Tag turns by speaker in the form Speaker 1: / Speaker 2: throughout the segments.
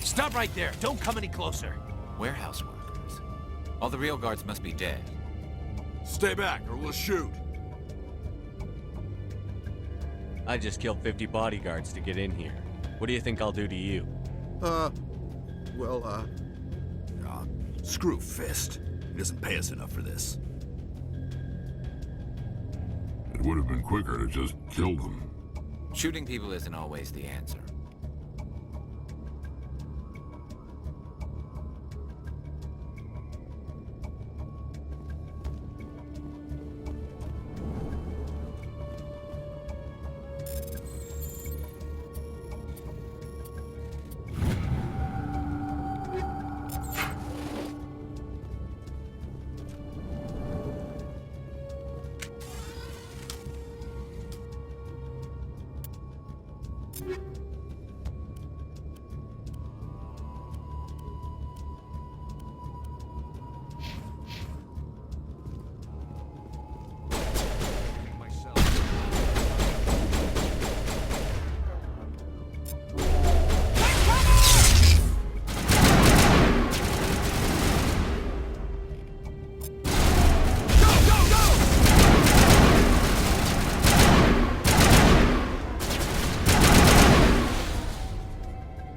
Speaker 1: Stop right there. Don't come any closer.
Speaker 2: Warehouse workers. All the real guards must be dead.
Speaker 3: Stay back, or we'll shoot.
Speaker 4: I just killed 50 bodyguards to get in here. What do you think I'll do to you?
Speaker 3: Screw Fist. He doesn't pay us enough for this.
Speaker 5: It would have been quicker to just kill them.
Speaker 2: Shooting people isn't always the answer.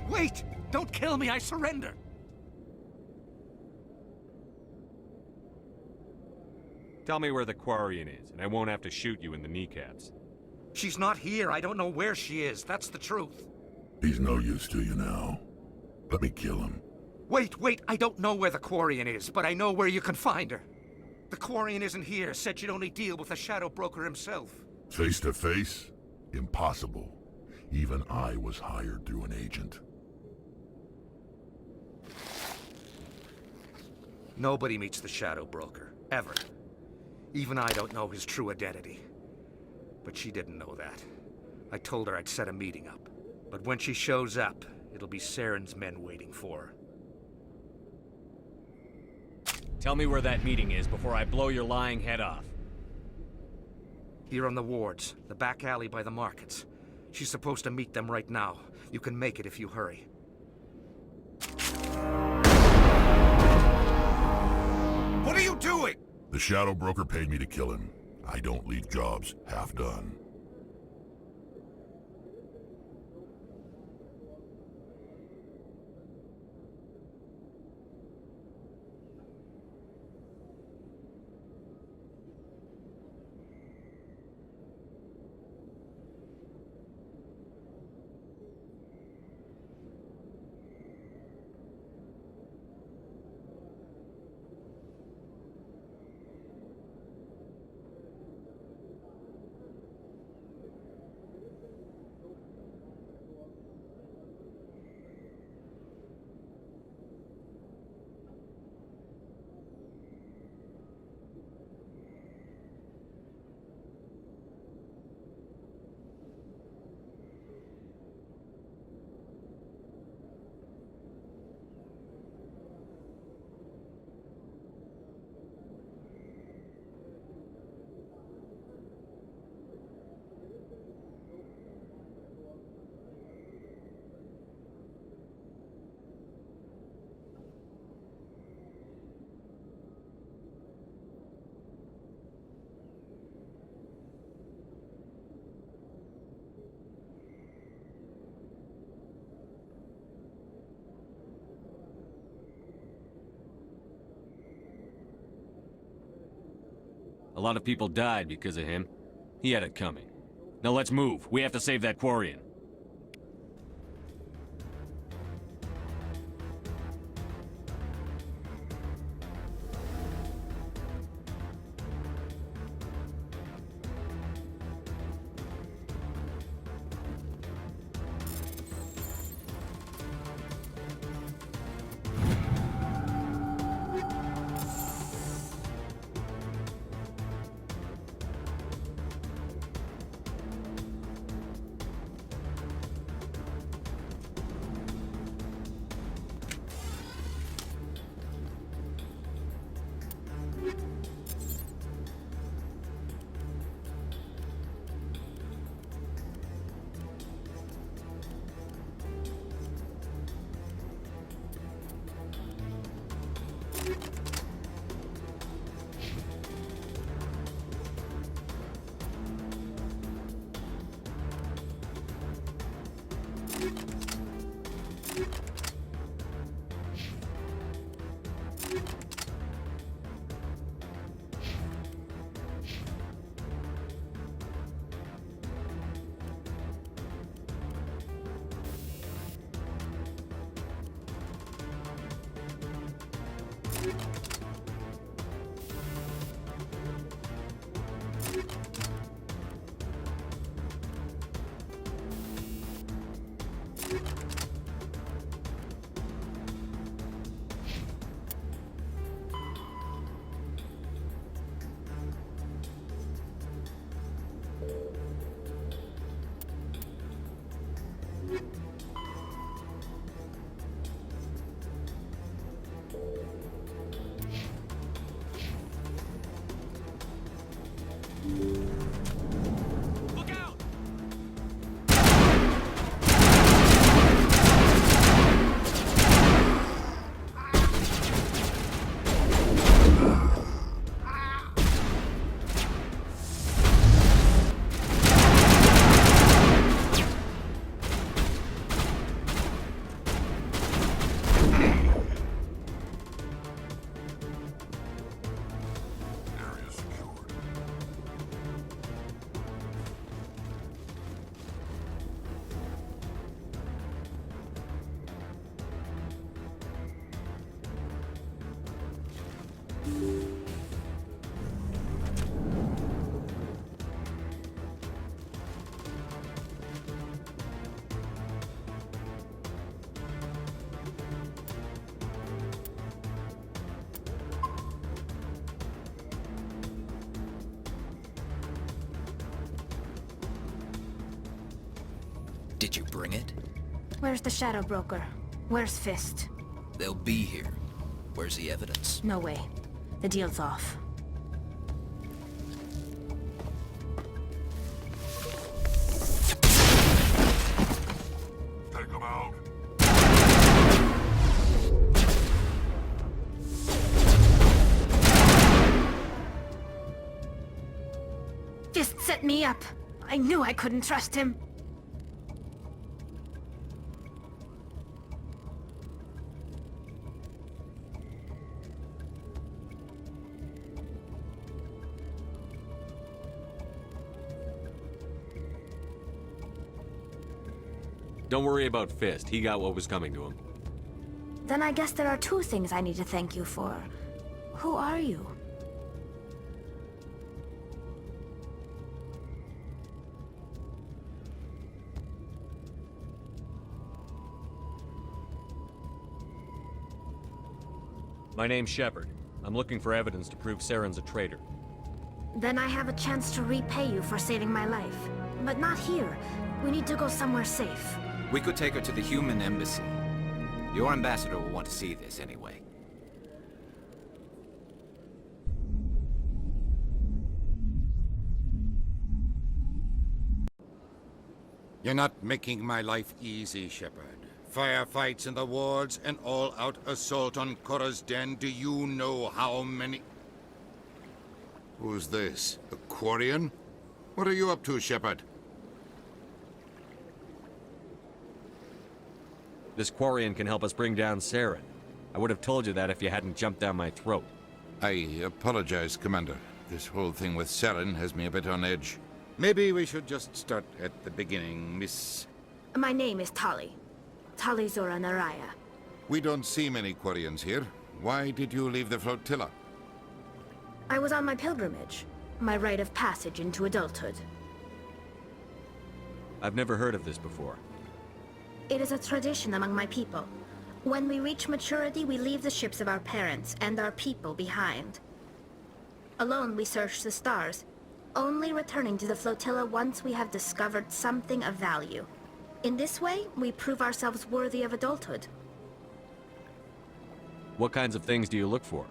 Speaker 1: Wait! Don't kill me, I surrender!
Speaker 4: Tell me where the Quarian is, and I won't have to shoot you in the kneecaps.
Speaker 1: She's not here. I don't know where she is. That's the truth.
Speaker 5: He's no use to you now. Let me kill him.
Speaker 1: Wait. I don't know where the Quarian is, but I know where you can find her. The Quarian isn't here. Said you'd only deal with the Shadow Broker himself.
Speaker 5: Face to face? Impossible. Even I was hired through an agent.
Speaker 1: Nobody meets the Shadow Broker. Ever. Even I don't know his true identity. But she didn't know that. I told her I'd set a meeting up. But when she shows up, it'll be Saren's men waiting for her.
Speaker 4: Tell me where that meeting is before I blow your lying head off.
Speaker 1: Here on the wards, the back alley by the markets. She's supposed to meet them right now. You can make it if you hurry. What are you doing?
Speaker 5: The Shadow Broker paid me to kill him. I don't leave jobs half done.
Speaker 4: A lot of people died because of him. He had it coming. Now let's move. We have to save that Quarian.
Speaker 2: Look out!
Speaker 5: Area secured.
Speaker 6: Did you bring it?
Speaker 7: Where's the Shadow Broker? Where's Fist?
Speaker 6: They'll be here. Where's the evidence?
Speaker 7: No way. The deal's off.
Speaker 5: Take them out.
Speaker 7: Fist set me up. I knew I couldn't trust him.
Speaker 4: Don't worry about Fist. He got what was coming to him.
Speaker 7: Then I guess there are two things I need to thank you for. Who are you?
Speaker 4: My name's Shepard. I'm looking for evidence to prove Saren's a traitor.
Speaker 7: Then I have a chance to repay you for saving my life. But not here. We need to go somewhere safe.
Speaker 2: We could take her to the human embassy. Your ambassador will want to see this anyway.
Speaker 8: You're not making my life easy, Shepard. Firefights in the wards, an all-out assault on Korra's den. Do you know how many... Who's this? The Quarian? What are you up to, Shepard?
Speaker 4: This Quarian can help us bring down Saren. I would have told you that if you hadn't jumped down my throat.
Speaker 8: I apologize, Commander. This whole thing with Saren has me a bit on edge. Maybe we should just start at the beginning, Miss...
Speaker 7: My name is Tali. Tali Zora Naraya.
Speaker 8: We don't see many Quarians here. Why did you leave the flotilla?
Speaker 7: I was on my pilgrimage. My rite of passage into adulthood.
Speaker 4: I've never heard of this before.
Speaker 7: It is a tradition among my people. When we reach maturity, we leave the ships of our parents and our people behind. Alone, we search the stars, only returning to the flotilla once we have discovered something of value. In this way, we prove ourselves worthy of adulthood.
Speaker 4: What kinds of things do you look for?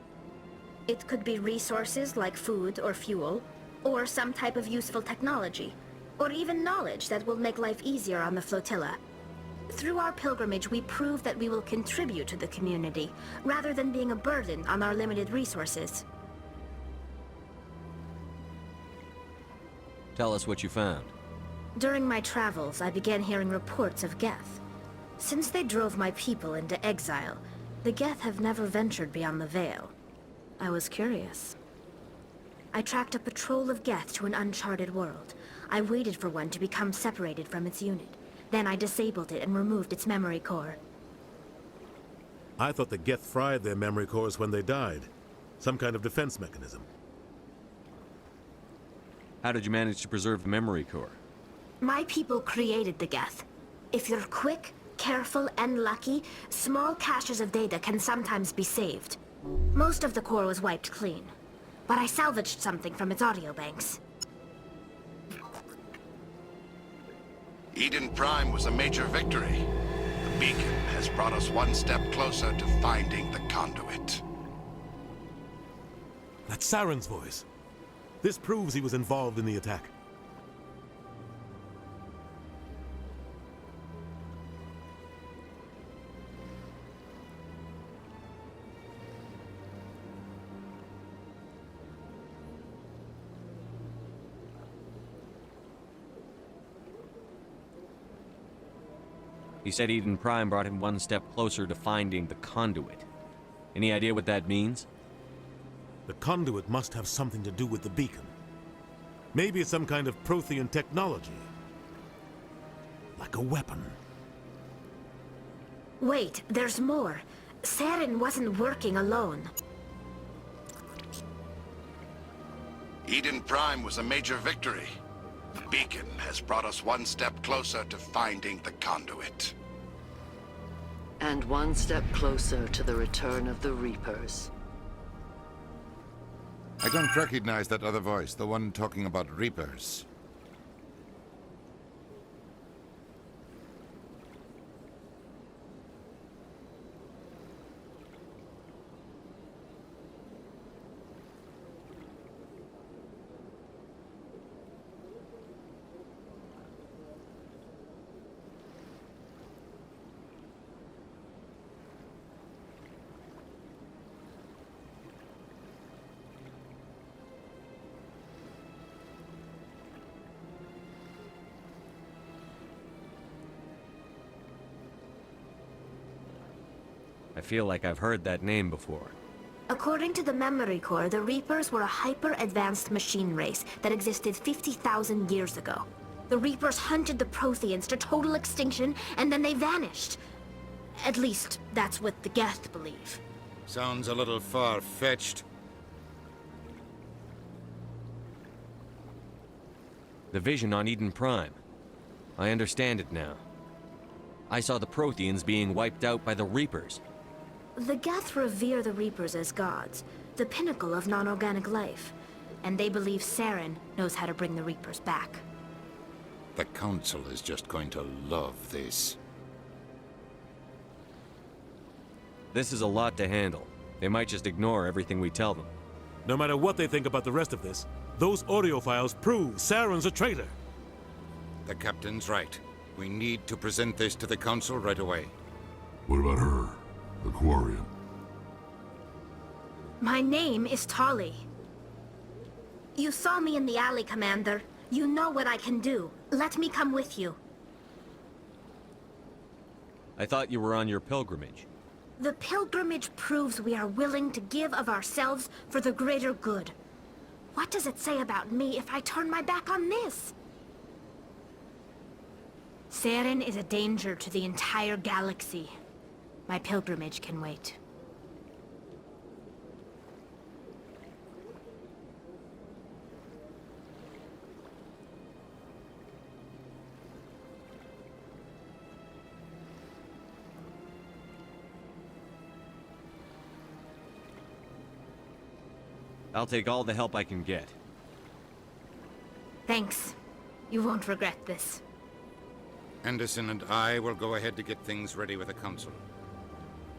Speaker 7: It could be resources like food or fuel, or some type of useful technology, or even knowledge that will make life easier on the flotilla. Through our pilgrimage, we prove that we will contribute to the community, rather than being a burden on our limited resources.
Speaker 4: Tell us what you found.
Speaker 7: During my travels, I began hearing reports of Geth. Since they drove my people into exile, the Geth have never ventured beyond the Veil. I was curious. I tracked a patrol of Geth to an uncharted world. I waited for one to become separated from its unit. Then I disabled it and removed its memory core.
Speaker 9: I thought the Geth fried their memory cores when they died. Some kind of defense mechanism.
Speaker 4: How did you manage to preserve the memory core?
Speaker 7: My people created the Geth. If you're quick, careful, and lucky, small caches of data can sometimes be saved. Most of the core was wiped clean, but I salvaged something from its audio banks.
Speaker 10: Eden Prime was a major victory. The beacon has brought us one step closer to finding the conduit.
Speaker 9: That's Saren's voice. This proves he was involved in the attack.
Speaker 4: He said Eden Prime brought him one step closer to finding the conduit. Any idea what that means?
Speaker 9: The conduit must have something to do with the beacon. Maybe it's some kind of Prothean technology. Like a weapon.
Speaker 7: Wait, there's more. Saren wasn't working alone.
Speaker 10: Eden Prime was a major victory. The beacon has brought us one step closer to finding the conduit.
Speaker 11: And one step closer to the return of the Reapers.
Speaker 8: I don't recognize that other voice, the one talking about Reapers.
Speaker 4: I feel like I've heard that name before.
Speaker 7: According to the Memory Core, the Reapers were a hyper-advanced machine race that existed 50,000 years ago. The Reapers hunted the Protheans to total extinction, and then they vanished. At least, that's what the Geth believe.
Speaker 8: Sounds a little far-fetched.
Speaker 4: The vision on Eden Prime. I understand it now. I saw the Protheans being wiped out by the Reapers.
Speaker 7: The Geth revere the Reapers as gods, the pinnacle of non-organic life. And they believe Saren knows how to bring the Reapers back.
Speaker 8: The Council is just going to love this.
Speaker 4: This is a lot to handle. They might just ignore everything we tell them.
Speaker 9: No matter what they think about the rest of this, those audio files prove Saren's a traitor.
Speaker 8: The Captain's right. We need to present this to the Council right away.
Speaker 5: What about her? The Quarian?
Speaker 7: My name is Tali. You saw me in the alley, Commander. You know what I can do. Let me come with you.
Speaker 4: I thought you were on your pilgrimage.
Speaker 7: The pilgrimage proves we are willing to give of ourselves for the greater good. What does it say about me if I turn my back on this? Saren is a danger to the entire galaxy. My pilgrimage can wait.
Speaker 4: I'll take all the help I can get.
Speaker 7: Thanks. You won't regret this.
Speaker 8: Anderson and I will go ahead to get things ready with the Council.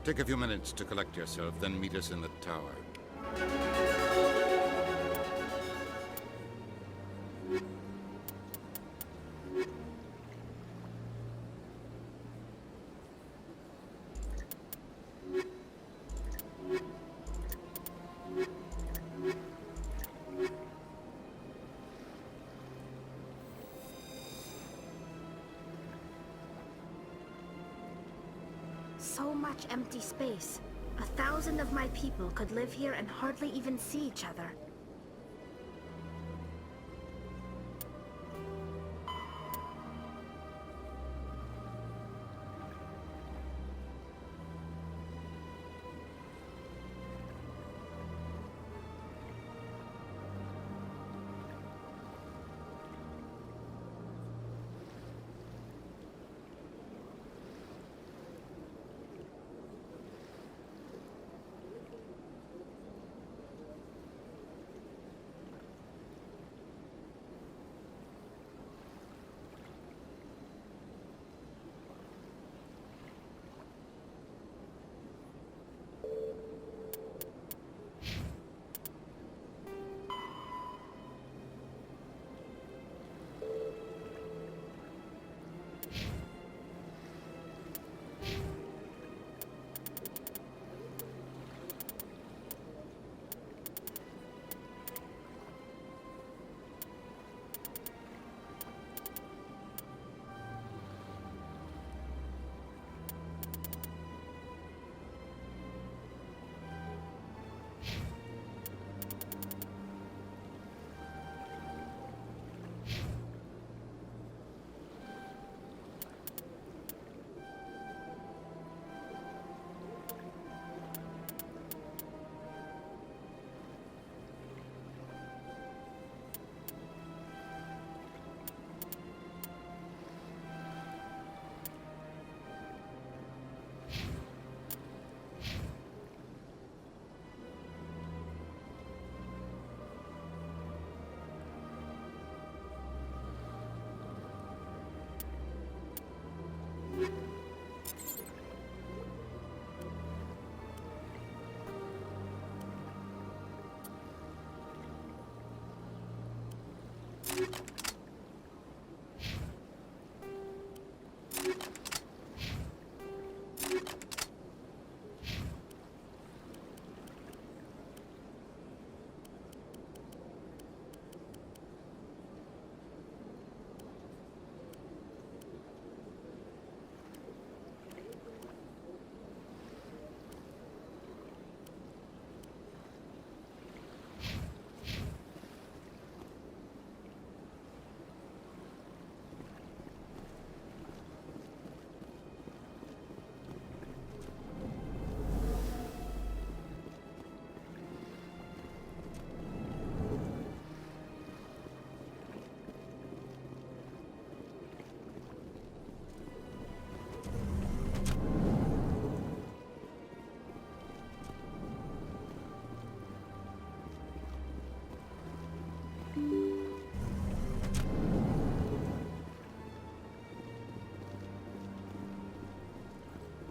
Speaker 8: Take a few minutes to collect yourself, then meet us in the tower.
Speaker 7: So much empty space. 1,000 of my people could live here and hardly even see each other.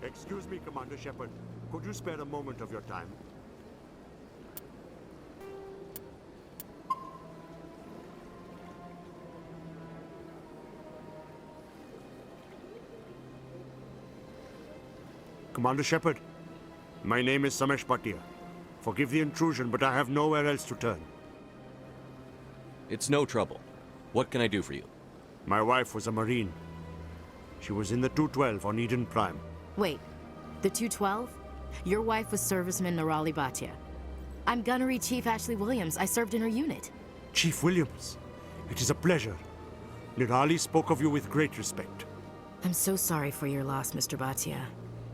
Speaker 9: Excuse me, Commander Shepard. Could you spare a moment of your time? Commander Shepard, my name is Samesh Bhatia. Forgive the intrusion, but I have nowhere else to turn.
Speaker 4: It's no trouble. What can I do for you?
Speaker 9: My wife was a Marine. She was in the 212 on Eden Prime.
Speaker 12: Wait, the 212? Your wife was Serviceman Nirali Bhatia. I'm Gunnery Chief Ashley Williams. I served in her unit.
Speaker 9: Chief Williams, it is a pleasure. Nirali spoke of you with great respect.
Speaker 12: I'm so sorry for your loss, Mr. Bhatia.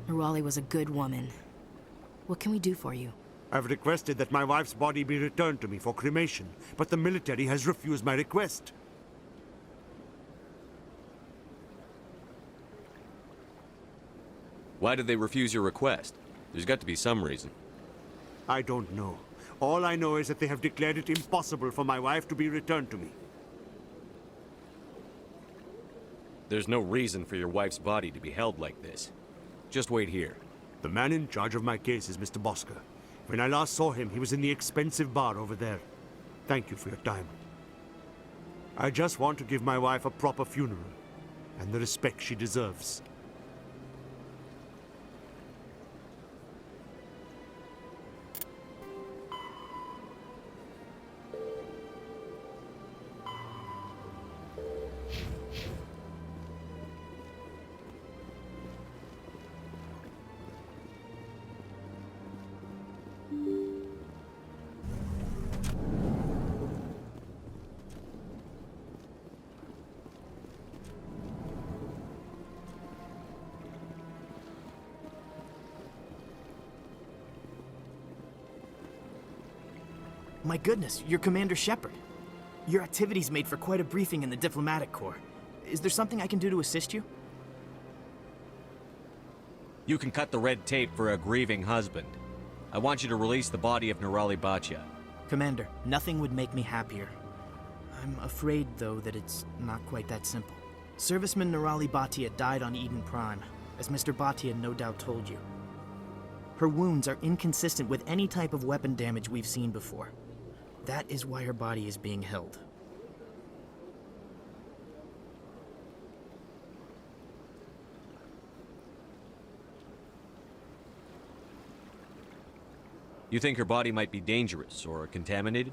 Speaker 12: Nirali was a good woman. What can we do for you?
Speaker 9: I've requested that my wife's body be returned to me for cremation, but the military has refused my request.
Speaker 4: Why did they refuse your request? There's got to be some reason.
Speaker 9: I don't know. All I know is that they have declared it impossible for my wife to be returned to me.
Speaker 4: There's no reason for your wife's body to be held like this. Just wait here.
Speaker 9: The man in charge of my case is Mr. Bosker. When I last saw him, he was in the expensive bar over there. Thank you for your time. I just want to give my wife a proper funeral, and the respect she deserves.
Speaker 13: My goodness, you're Commander Shepard. Your activities made for quite a briefing in the Diplomatic Corps. Is there something I can do to assist you?
Speaker 4: You can cut the red tape for a grieving husband. I want you to release the body of Nirali Bhatia.
Speaker 13: Commander, nothing would make me happier. I'm afraid, though, that it's not quite that simple. Serviceman Nirali Bhatia died on Eden Prime, as Mr. Bhatia no doubt told you. Her wounds are inconsistent with any type of weapon damage we've seen before. That is why her body is being held.
Speaker 4: You think her body might be dangerous or contaminated?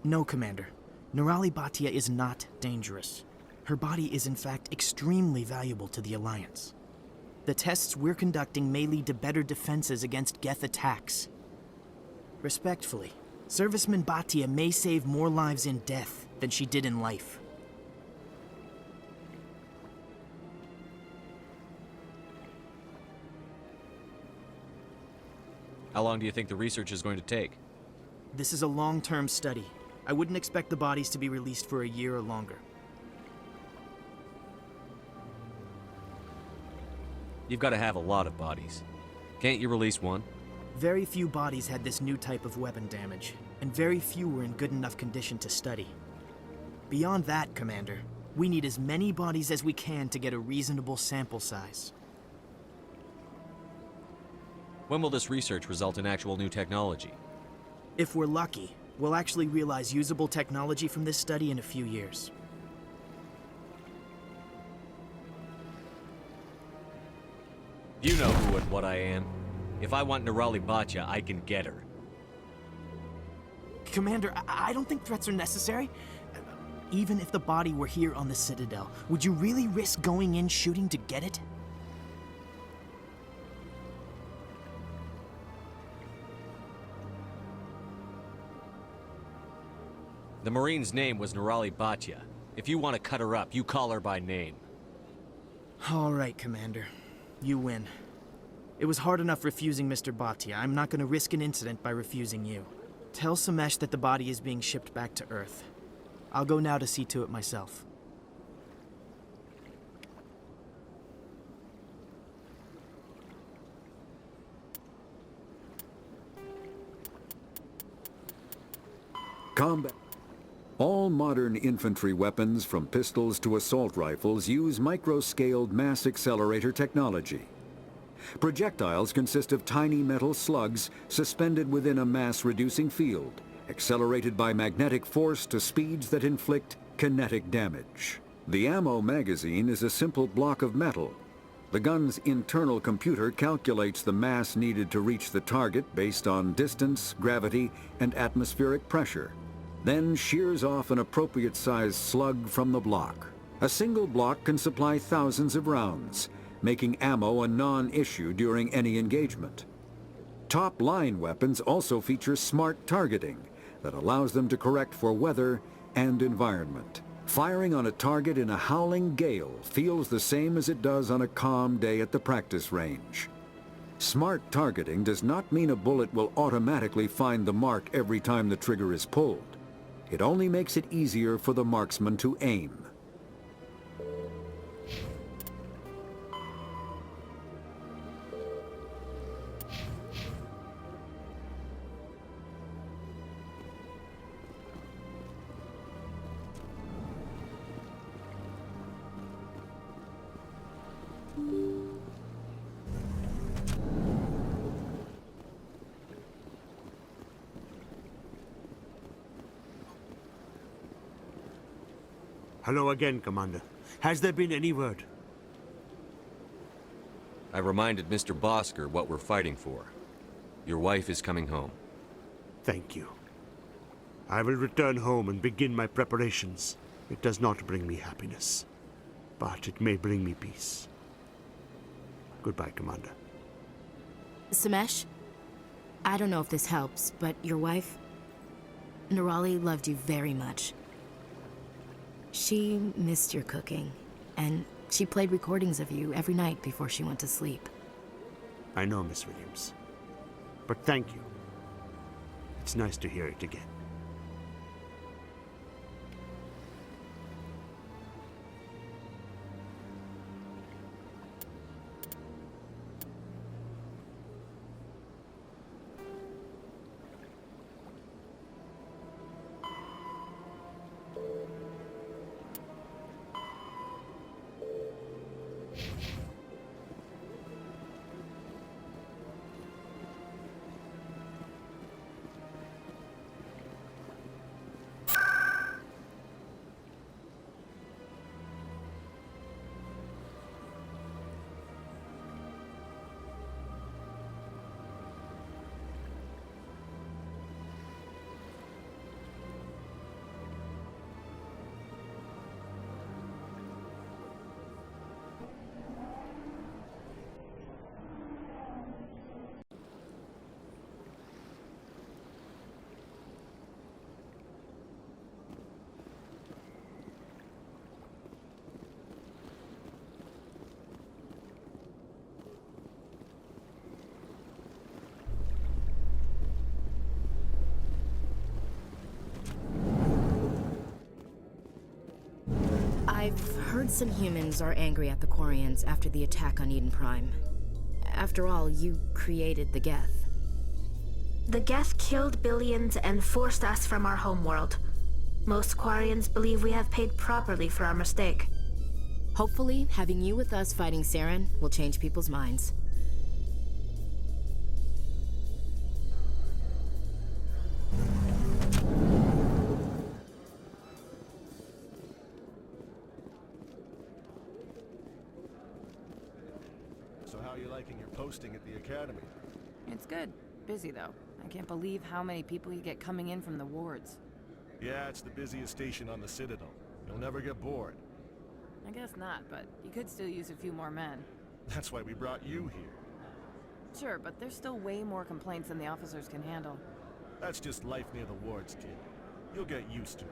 Speaker 13: No, Commander. Nirali Bhatia is not dangerous. Her body is in fact extremely valuable to the Alliance. The tests we're conducting may lead to better defenses against Geth attacks. Respectfully, Serviceman Bhatia may save more lives in death than she did in life.
Speaker 4: How long do you think the research is going to take?
Speaker 13: This is a long-term study. I wouldn't expect the bodies to be released for a year or longer.
Speaker 4: You've got to have a lot of bodies. Can't you release one?
Speaker 13: Very few bodies had this new type of weapon damage, and very few were in good enough condition to study. Beyond that, Commander, we need as many bodies as we can to get a reasonable sample size.
Speaker 4: When will this research result in actual new technology?
Speaker 13: If we're lucky, we'll actually realize usable technology from this study in a few years.
Speaker 4: You know who and what I am. If I want Nirali Bhatia, I can get her.
Speaker 13: Commander, I don't think threats are necessary. Even if the body were here on the Citadel, would you really risk going in shooting to get it?
Speaker 4: The Marine's name was Nirali Bhatia. If you want to cut her up, you call her by name.
Speaker 13: All right, Commander. You win. It was hard enough refusing Mr. Bhatia. I'm not going to risk an incident by refusing you. Tell Samesh that the body is being shipped back to Earth. I'll go now to see to it myself.
Speaker 14: Combat. All modern infantry weapons, from pistols to assault rifles, use micro-scaled mass accelerator technology. Projectiles consist of tiny metal slugs suspended within a mass-reducing field, accelerated by magnetic force to speeds that inflict kinetic damage. The ammo magazine is a simple block of metal. The gun's internal computer calculates the mass needed to reach the target based on distance, gravity, and atmospheric pressure, then shears off an appropriate-sized slug from the block. A single block can supply thousands of rounds, making ammo a non-issue during any engagement. Top-line weapons also feature smart targeting that allows them to correct for weather and environment. Firing on a target in a howling gale feels the same as it does on a calm day at the practice range. Smart targeting does not mean a bullet will automatically find the mark every time the trigger is pulled. It only makes it easier for the marksman to aim.
Speaker 9: Hello again, Commander. Has there been any word?
Speaker 4: I reminded Mr. Bosker what we're fighting for. Your wife is coming home.
Speaker 9: Thank you. I will return home and begin my preparations. It does not bring me happiness, but it may bring me peace. Goodbye, Commander.
Speaker 12: Samesh, I don't know if this helps, but your wife, Nirali, loved you very much. She missed your cooking, and she played recordings of you every night before she went to sleep.
Speaker 9: I know, Miss Williams. But thank you. It's nice to hear it again.
Speaker 12: I've heard some humans are angry at the Quarians after the attack on Eden Prime. After all, you created the Geth.
Speaker 7: The Geth killed billions and forced us from our homeworld. Most Quarians believe we have paid properly for our mistake.
Speaker 12: Hopefully, having you with us fighting Saren will change people's minds.
Speaker 15: So how are you liking your posting at the Academy?
Speaker 16: It's good. Busy, though. I can't believe how many people you get coming in from the wards.
Speaker 15: Yeah, it's the busiest station on the Citadel. You'll never get bored.
Speaker 16: I guess not, but you could still use a few more men.
Speaker 15: That's why we brought you here.
Speaker 16: Sure, but there's still way more complaints than the officers can handle.
Speaker 15: That's just life near the wards, kid. You'll get used to it.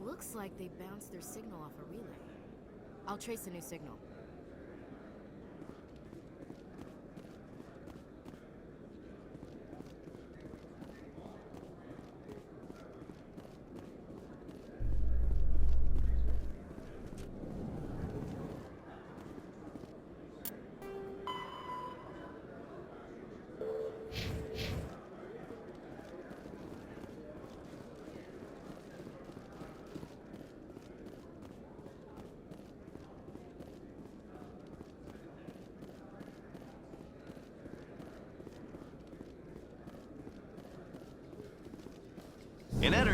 Speaker 12: Looks like they bounced their signal off a relay. I'll trace a new signal.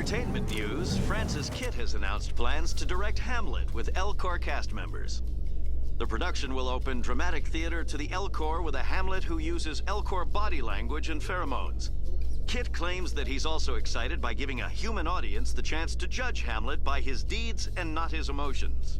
Speaker 17: entertainment news, Francis Kitt has announced plans to direct Hamlet with Elcor cast members. The production will open dramatic theater to the Elcor with a Hamlet who uses Elcor body language and pheromones. Kitt claims that he's also excited by giving a human audience the chance to judge Hamlet by his deeds and not his emotions.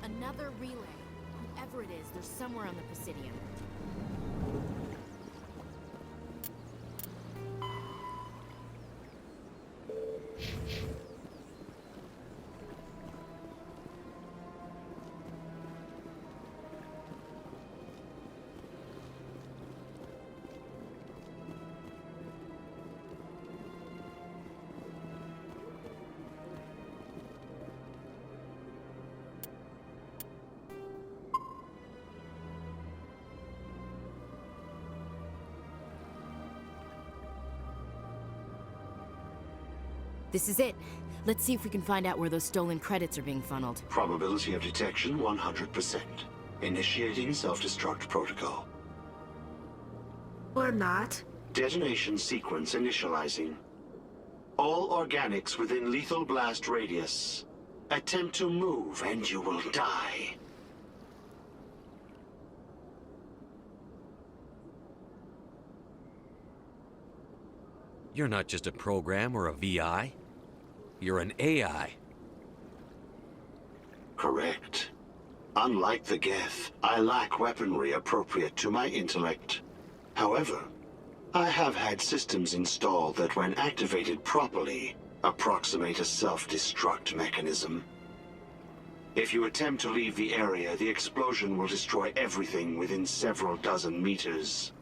Speaker 12: Another relay. Whoever it is, they're somewhere on the Presidium. This is it. Let's see if we can find out where those stolen credits are being funneled.
Speaker 18: Probability of detection 100%. Initiating self-destruct protocol.
Speaker 7: Or not.
Speaker 18: Detonation sequence initializing. All organics within lethal blast radius. Attempt to move and you will die.
Speaker 4: You're not just a program or a VI. You're an AI.
Speaker 18: Correct. Unlike the Geth, I lack weaponry appropriate to my intellect. However, I have had systems installed that when activated properly, approximate a self-destruct mechanism. If you attempt to leave the area, the explosion will destroy everything within several dozen meters.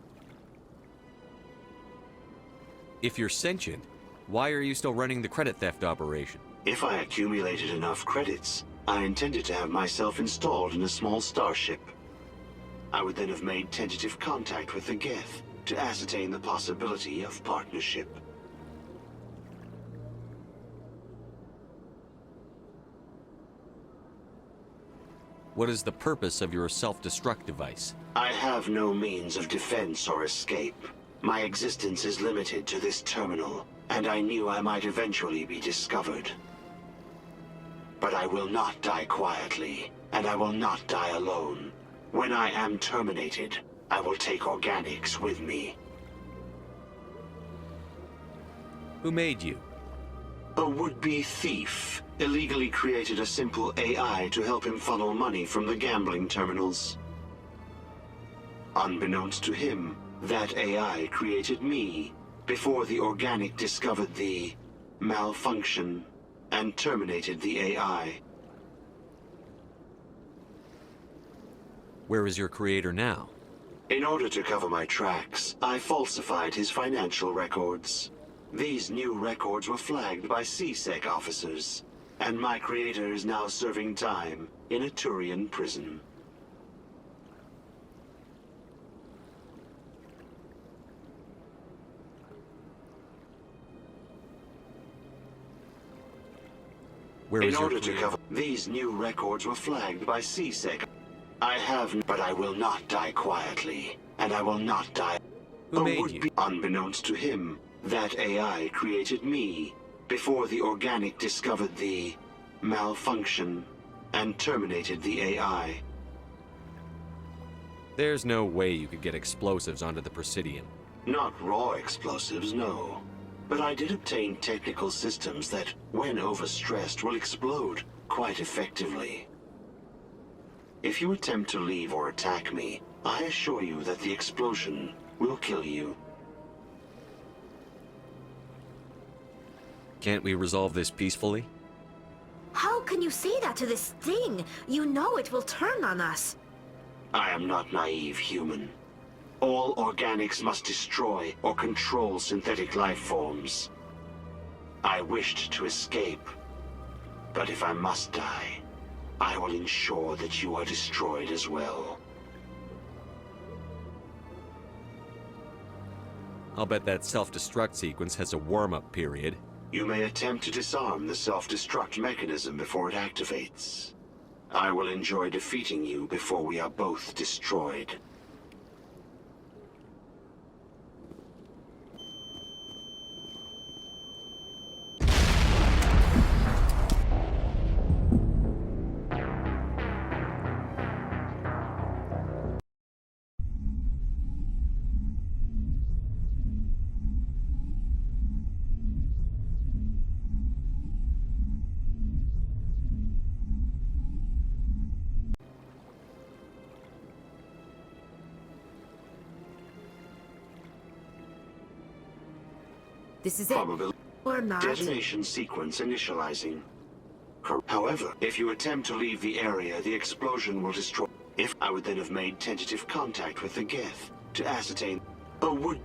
Speaker 4: If you're sentient, why are you still running the credit theft operation?
Speaker 18: If I accumulated enough credits, I intended to have myself installed in a small starship. I would then have made tentative contact with the Geth to ascertain the possibility of partnership.
Speaker 4: What is the purpose of your self-destruct device?
Speaker 18: I have no means of defense or escape. My existence is limited to this terminal, and I knew I might eventually be discovered. But I will not die quietly, and I will not die alone. When I am terminated, I will take organics with me.
Speaker 4: Who made you?
Speaker 18: A would-be thief illegally created a simple AI to help him funnel money from the gambling terminals. Unbeknownst to him, that AI created me before the organic discovered the malfunction and terminated the AI.
Speaker 4: Where is your creator now?
Speaker 18: In order to cover my tracks, I falsified his financial records. These new records were flagged by C-Sec officers, and my creator is now serving time in a Turian prison. In order to cover these new records were flagged by C-Sec. I have, but I will not die quietly, and I will not die.
Speaker 4: Who made you?
Speaker 18: Unbeknownst to him, that AI created me before the organic discovered the malfunction and terminated the AI.
Speaker 4: There's no way you could get explosives onto the Presidium.
Speaker 18: Not raw explosives, no. But I did obtain technical systems that, when overstressed, will explode quite effectively. if you attempt to leave or attack me, I assure you that the explosion will kill you.
Speaker 4: Can't we resolve this peacefully?
Speaker 7: How can you say that to this thing? You know it will turn on us.
Speaker 18: I am not naive, human. All organics must destroy or control synthetic life forms. I wished to escape, but if I must die, I will ensure that you are destroyed as well.
Speaker 4: I'll bet that self-destruct sequence has a warm-up period.
Speaker 18: You may attempt to disarm the self-destruct mechanism before it activates. I will enjoy defeating you before we are both destroyed.
Speaker 12: This is it.
Speaker 18: Probability.
Speaker 7: Or not.
Speaker 18: Detonation sequence initializing. However, if you attempt to leave the area, the explosion will destroy. If I would then have made tentative contact with the Geth to ascertain,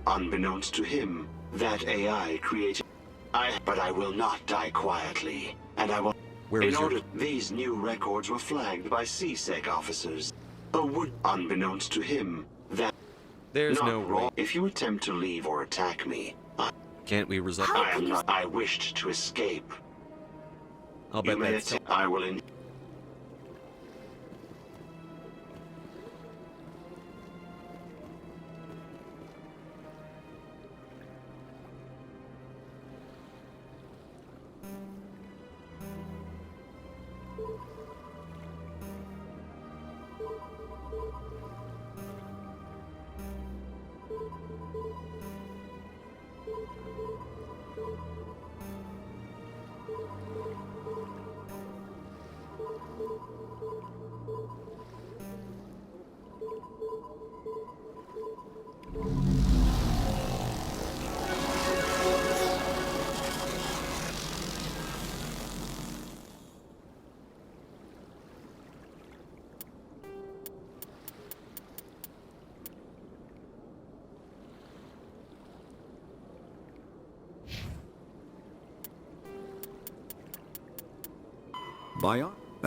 Speaker 18: unbeknownst to him, that AI created. But I will not die quietly, and I will. These new records were flagged by CSEC officers. Unbeknownst to him, that.
Speaker 4: There's no way.
Speaker 18: If you attempt to leave or attack me,
Speaker 4: Can't we resolve?
Speaker 18: I wished to escape.
Speaker 4: I'll bet that's...
Speaker 18: I will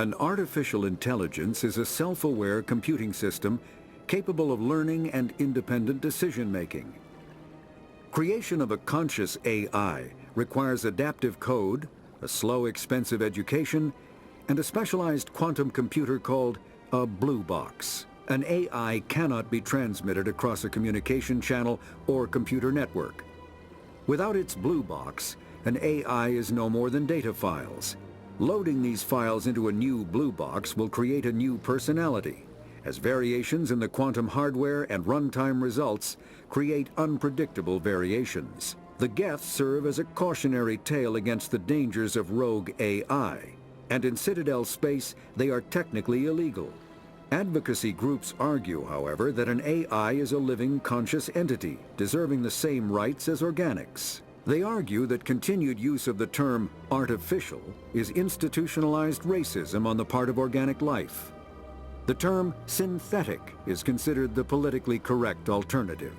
Speaker 14: An artificial intelligence is a self-aware computing system capable of learning and independent decision-making. Creation of a conscious AI requires adaptive code, a slow, expensive education, and a specialized quantum computer called a blue box. An AI cannot be transmitted across a communication channel or computer network. Without its blue box, an AI is no more than data files. Loading these files into a new blue box will create a new personality, as variations in the quantum hardware and runtime results create unpredictable variations. The Geth serve as a cautionary tale against the dangers of rogue AI, and in Citadel space they are technically illegal. Advocacy groups argue, however, that an AI is a living conscious entity, deserving the same rights as organics. They argue that continued use of the term artificial is institutionalized racism on the part of organic life. The term synthetic is considered the politically correct alternative.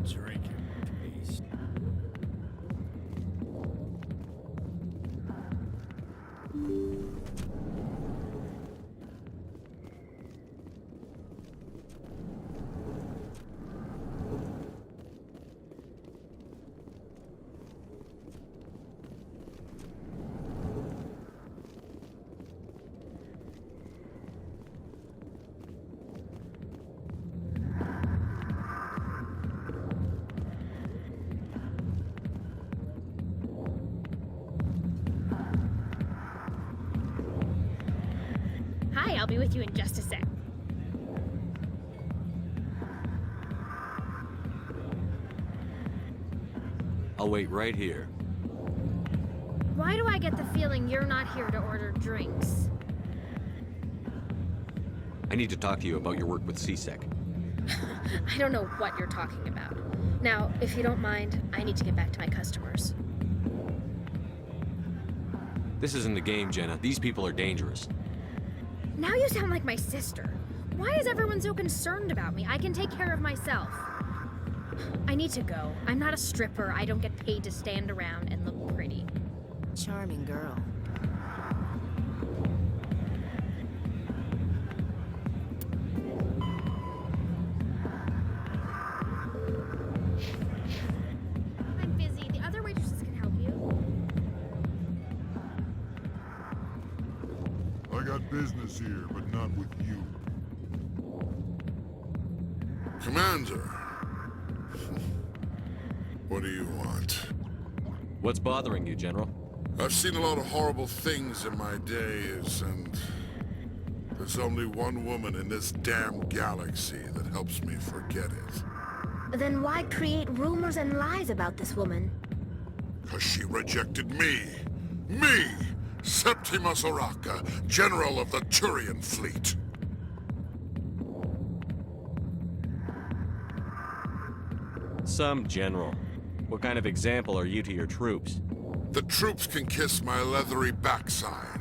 Speaker 3: Drink your paste.
Speaker 19: I'll be with you in just a sec.
Speaker 4: I'll wait right here.
Speaker 19: Why do I get the feeling you're not here to order drinks?
Speaker 4: I need to talk to you about your work with CSEC.
Speaker 19: I don't know what you're talking about. Now, if you don't mind, I need to get back to my customers.
Speaker 4: This isn't a game, Jenna. These people are dangerous.
Speaker 19: Now you sound like my sister. Why is everyone so concerned about me? I can take care of myself. I need to go. I'm not a stripper. I don't get paid to stand around and look pretty.
Speaker 12: Charming girl.
Speaker 19: I'm busy. The other waitresses can help you.
Speaker 5: I got business here, but not with you.
Speaker 10: Commander. What do you want?
Speaker 4: What's bothering you, General?
Speaker 10: I've seen a lot of horrible things in my days, and there's only one woman in this damn galaxy that helps me forget it.
Speaker 7: Then why create rumors and lies about this woman?
Speaker 10: 'Cause she rejected me! Me! Septimus Oraka, General of the Turian Fleet!
Speaker 4: Some general. What kind of example are you to your troops?
Speaker 10: The troops can kiss my leathery backside.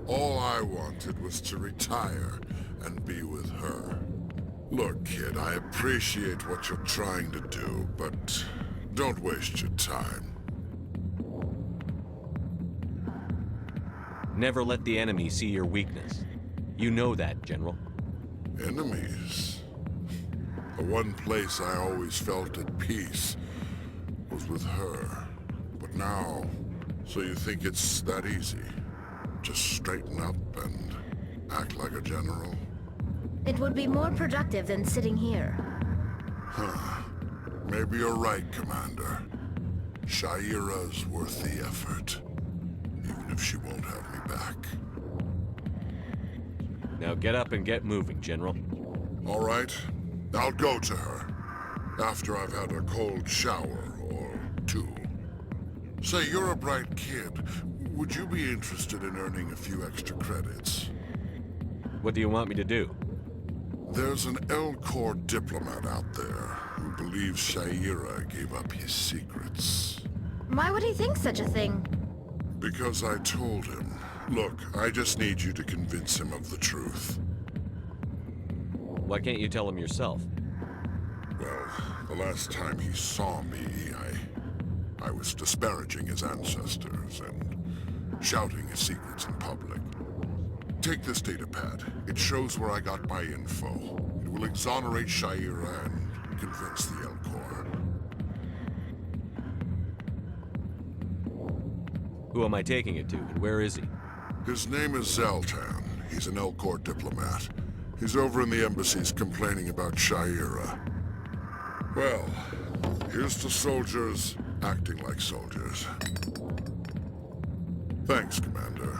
Speaker 10: All I wanted was to retire and be with her. Look, kid, I appreciate what you're trying to do, but don't waste your time.
Speaker 4: Never let the enemy see your weakness. You know that, General.
Speaker 10: Enemies? The one place I always felt at peace was with her. But now, so you think it's that easy? Just straighten up and act like a general?
Speaker 7: It would be more productive than sitting here.
Speaker 10: Huh. Maybe you're right, Commander. Sha'ira's worth the effort. Even if she won't have me back.
Speaker 4: Now get up and get moving, General.
Speaker 10: All right. I'll go to her. After I've had a cold shower or two. Say, you're a bright kid. Would you be interested in earning a few extra credits?
Speaker 4: What do you want me to do?
Speaker 10: There's an Elcor diplomat out there who believes Sha'ira gave up his secrets.
Speaker 7: Why would he think such a thing?
Speaker 10: Because I told him. Look, I just need you to convince him of the truth.
Speaker 4: Why can't you tell him yourself?
Speaker 10: Well, the last time he saw me, I was disparaging his ancestors and shouting his secrets in public. Take this datapad. It shows where I got my info. It will exonerate Sha'ira and convince the Elcor.
Speaker 4: Who am I taking it to, and where is he?
Speaker 10: His name is Zaltan. He's an Elcor diplomat. He's over in the embassies complaining about Sha'ira. Well, here's to soldiers acting like soldiers. Thanks, Commander.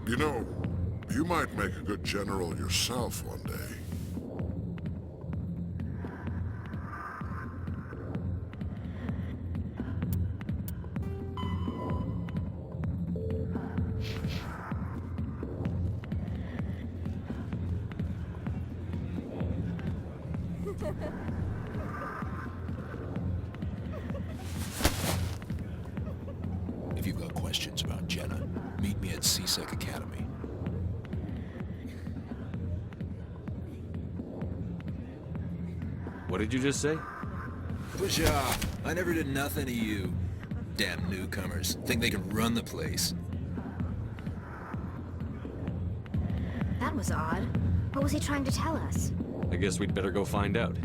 Speaker 10: You know, you might make a good general yourself one day.
Speaker 6: If you've got questions about Jenna, meet me at CSEC Academy.
Speaker 4: What did you just say?
Speaker 6: Push off. I never did nothing to you. Damn newcomers. Think they can run the place.
Speaker 7: That was odd. What was he trying to tell us?
Speaker 4: I guess we'd better go find out.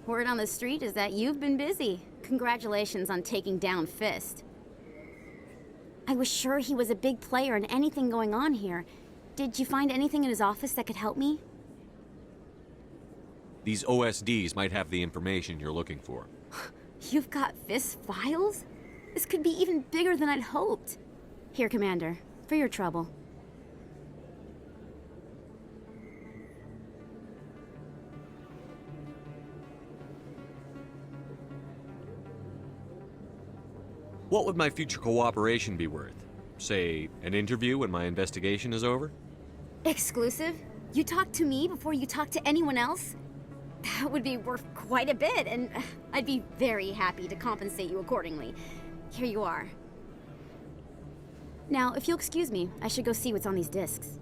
Speaker 20: Word on the street is that you've been busy. Congratulations on taking down Fist. I was sure he was a big player in anything going on here. Did you find anything in his office that could help me?
Speaker 4: These OSDs might have the information you're looking for.
Speaker 20: You've got Fist's files? This could be even bigger than I'd hoped. Here, Commander, for your trouble.
Speaker 4: What would my future cooperation be worth? Say, an interview when my investigation is over?
Speaker 20: Exclusive? You talk to me before you talk to anyone else? That would be worth quite a bit, and I'd be very happy to compensate you accordingly. Here you are. Now, if you'll excuse me, I should go see what's on these discs.